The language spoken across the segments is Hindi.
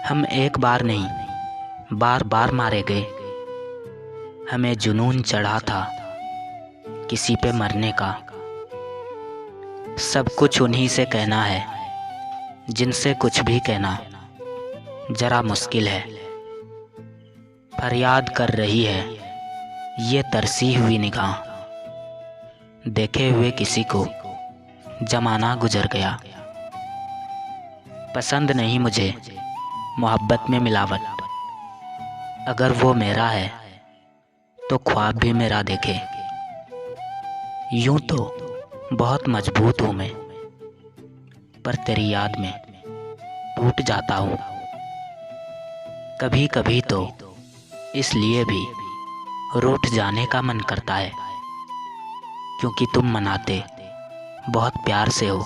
हम एक बार नहीं बार बार मारे गए। हमें जुनून चढ़ा था किसी पे मरने का। सब कुछ उन्हीं से कहना है जिनसे कुछ भी कहना जरा मुश्किल है। फरियाद कर रही है ये तरसी हुई निगाह, देखे हुए किसी को जमाना गुजर गया। पसंद नहीं मुझे मोहब्बत में मिलावट, अगर वो मेरा है तो ख्वाब भी मेरा देखे। यूं तो बहुत मजबूत हूँ मैं, पर तेरी याद में टूट जाता हूँ। कभी कभी तो इसलिए भी रूठ जाने का मन करता है, क्योंकि तुम मनाते बहुत प्यार से हो।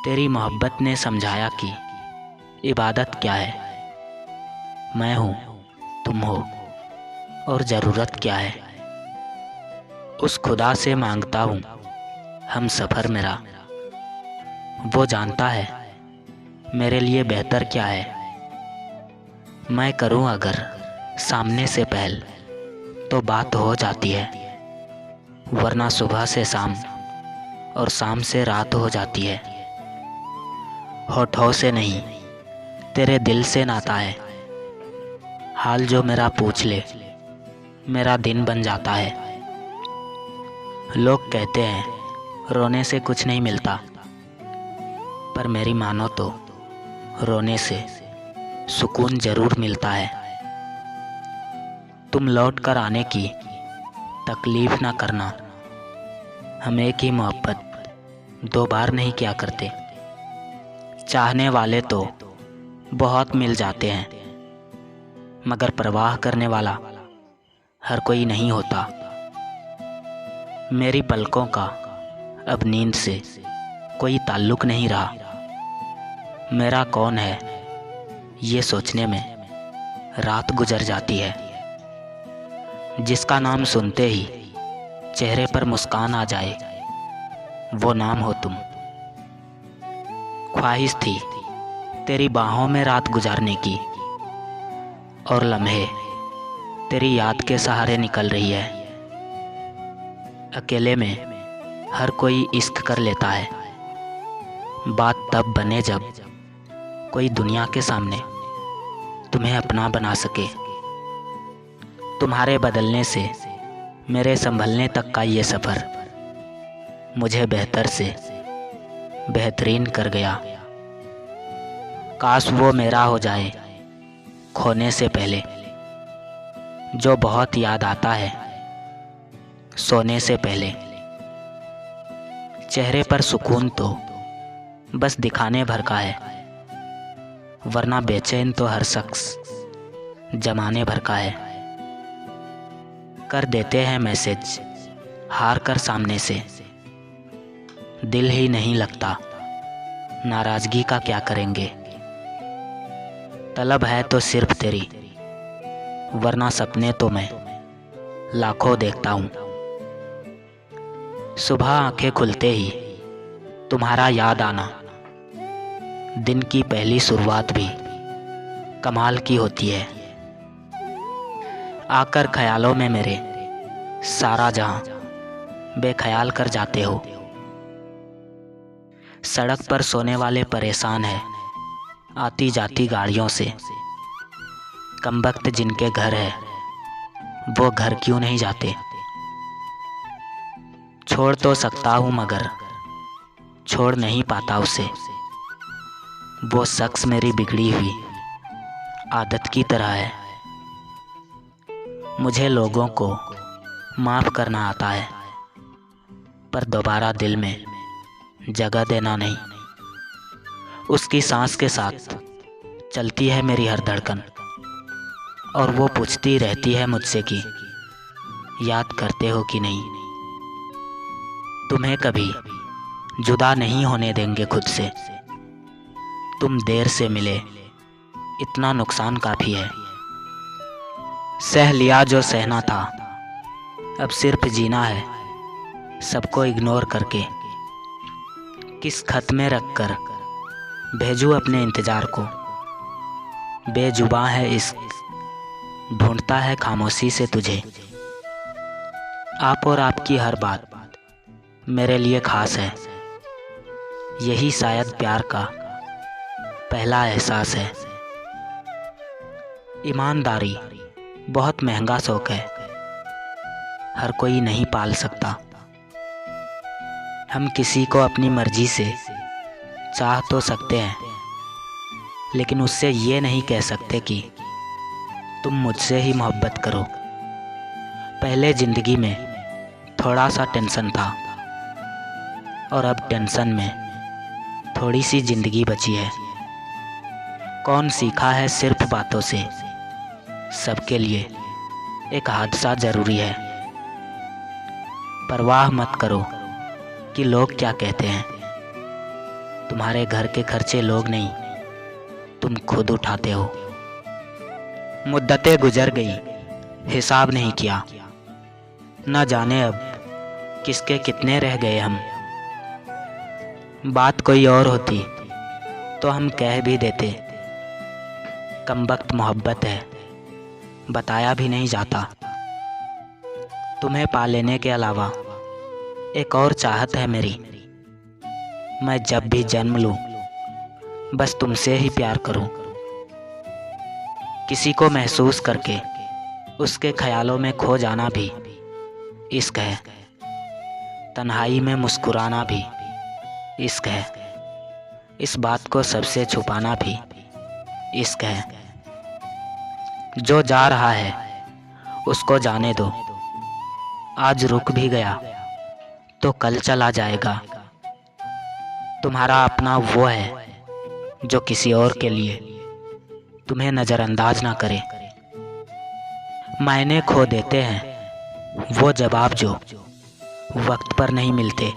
तेरी मोहब्बत ने समझाया कि इबादत क्या है। मैं हूँ, तुम हो, और ज़रूरत क्या है। उस खुदा से मांगता हूँ हम सफ़र मेरा, वो जानता है मेरे लिए बेहतर क्या है। मैं करूँ अगर सामने से पहल तो बात हो जाती है, वरना सुबह से शाम और शाम से रात हो जाती है। होठों से नहीं तेरे दिल से नाता है, हाल जो मेरा पूछ ले मेरा दिन बन जाता है। लोग कहते हैं रोने से कुछ नहीं मिलता, पर मेरी मानो तो रोने से सुकून ज़रूर मिलता है। तुम लौट कर आने की तकलीफ़ ना करना, हम एक ही मोहब्बत दो बार नहीं किया करते। चाहने वाले तो बहुत मिल जाते हैं, मगर परवाह करने वाला हर कोई नहीं होता। मेरी पलकों का अब नींद से कोई ताल्लुक़ नहीं रहा। मेरा कौन है ये सोचने में रात गुजर जाती है। जिसका नाम सुनते ही चेहरे पर मुस्कान आ जाए, वो नाम हो तुम। ख्वाहिश थी तेरी बाहों में रात गुजारने की, और लम्हे तेरी याद के सहारे निकल रही है। अकेले में हर कोई इश्क कर लेता है, बात तब बने जब कोई दुनिया के सामने तुम्हें अपना बना सके। तुम्हारे बदलने से मेरे संभलने तक का ये सफ़र मुझे बेहतर से बेहतरीन कर गया। काश वो मेरा हो जाए खोने से पहले, जो बहुत याद आता है सोने से पहले। चेहरे पर सुकून तो बस दिखाने भर का है, वरना बेचैन तो हर शख्स जमाने भर का है। कर देते हैं मैसेज हार कर सामने से, दिल ही नहीं लगता नाराज़गी का क्या करेंगे। तलब है तो सिर्फ तेरी, वरना सपने तो मैं लाखों देखता हूँ। सुबह आंखें खुलते ही तुम्हारा याद आना, दिन की पहली शुरुआत भी कमाल की होती है। आकर ख्यालों में मेरे सारा जहां बेख्याल कर जाते हो। सड़क पर सोने वाले परेशान हैं आती जाती गाड़ियों से, कमबख्त जिनके घर है वो घर क्यों नहीं जाते। छोड़ तो सकता हूँ मगर छोड़ नहीं पाता उसे, वो शख्स मेरी बिगड़ी हुई आदत की तरह है। मुझे लोगों को माफ़ करना आता है, पर दोबारा दिल में जगह देना नहीं। उसकी सांस के साथ चलती है मेरी हर धड़कन, और वो पूछती रहती है मुझसे कि याद करते हो कि नहीं। तुम्हें कभी जुदा नहीं होने देंगे खुद से, तुम देर से मिले इतना नुकसान काफ़ी है। सह लिया जो सहना था, अब सिर्फ जीना है सबको इग्नोर करके। किस खत में रख कर भेजूँ अपने इंतज़ार को, बेजुबां है इश्क, ढूंढता है खामोशी से तुझे। आप और आपकी हर बात मेरे लिए खास है, यही शायद प्यार का पहला एहसास है। ईमानदारी बहुत महंगा शौक है, हर कोई नहीं पाल सकता। हम किसी को अपनी मर्जी से चाह तो सकते हैं, लेकिन उससे ये नहीं कह सकते कि तुम मुझसे ही मोहब्बत करो। पहले ज़िंदगी में थोड़ा सा टेंशन था, और अब टेंशन में थोड़ी सी ज़िंदगी बची है। कौन सीखा है सिर्फ बातों से, सबके लिए एक हादसा ज़रूरी है। परवाह मत करो कि लोग क्या कहते हैं, तुम्हारे घर के खर्चे लोग नहीं, तुम खुद उठाते हो। मुद्दतें गुजर गई, हिसाब नहीं किया, न जाने अब किसके कितने रह गए हम। बात कोई और होती तो हम कह भी देते, कमबख्त मोहब्बत है, बताया भी नहीं जाता। तुम्हें पा लेने के अलावा एक और चाहत है मेरी, मैं जब भी जन्म लूं बस तुमसे ही प्यार करूं। किसी को महसूस करके उसके ख्यालों में खो जाना भी इश्क है, तन्हाई में मुस्कुराना भी इश्क है, इस बात को सबसे छुपाना भी इश्क है। जो जा रहा है उसको जाने दो, आज रुक भी गया तो कल चला जाएगा। तुम्हारा अपना वो है जो किसी और के लिए तुम्हें नज़रअंदाज ना करे। मायने खो देते हैं वो जवाब जो वक्त पर नहीं मिलते।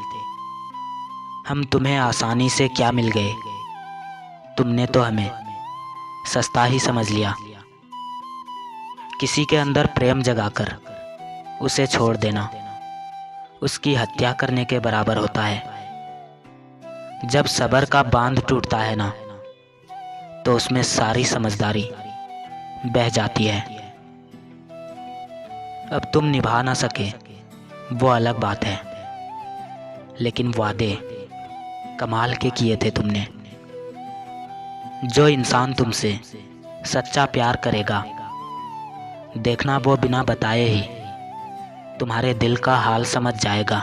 हम तुम्हें आसानी से क्या मिल गए, तुमने तो हमें सस्ता ही समझ लिया। किसी के अंदर प्रेम जगाकर उसे छोड़ देना उसकी हत्या करने के बराबर होता है। जब सब्र का बांध टूटता है ना, तो उसमें सारी समझदारी बह जाती है। अब तुम निभा ना सके वो अलग बात है, लेकिन वादे कमाल के किए थे तुमने। जो इंसान तुमसे सच्चा प्यार करेगा, देखना वो बिना बताए ही तुम्हारे दिल का हाल समझ जाएगा।